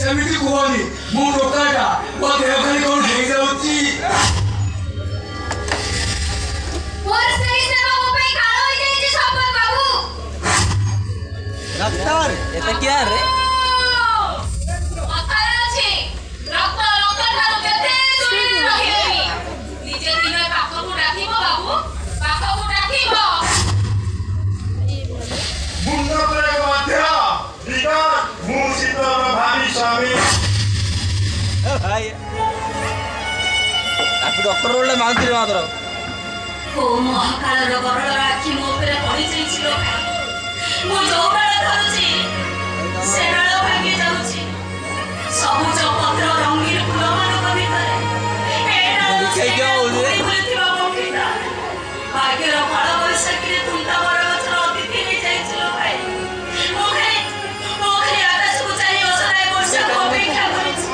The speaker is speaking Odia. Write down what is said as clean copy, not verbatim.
ସେମିତି କୁହନି ମୁଁ ଟୋକାଟା ମୋ ଦେହ ଖାଲି କଣ ହେଇଯାଉଛି। এটা কি আর রে ভাই আপনি ডক্টর বললে মানছিল মাত্র ଓ ମହାକାଳର ବରଳର ଆଖି ମୋ ଉପରେ ପଡ଼ିଯାଇଛି ଲୋ ଭାଇ। ମୁଁ ଯୋଉ ଡାଳ ଧରୁଛି ସେ ଡାଳ ଭାଙ୍ଗି ଯାଉଛି। ସବୁଜ ପତ୍ର ରଙ୍ଗୀନ ଫୁଲମାନଙ୍କ ଭିତରେ ଏ ଡାଳ ବୁଲିଥିବା ପକ୍ଷୀଟା ଭାଗ୍ୟର ଫଳ ବୈଶାଖୀରେ ତୁଣ୍ଟା ବରଗଛର ଅତିଥି ହେଇଯାଇଛି ଲୋ ଭାଇ। ମୁଁ ଖାଲି ଆକାଶକୁ ଚାହିଁ ଅସରାଏ ବର୍ଷାକୁ ଅପେକ୍ଷା କରିଛି।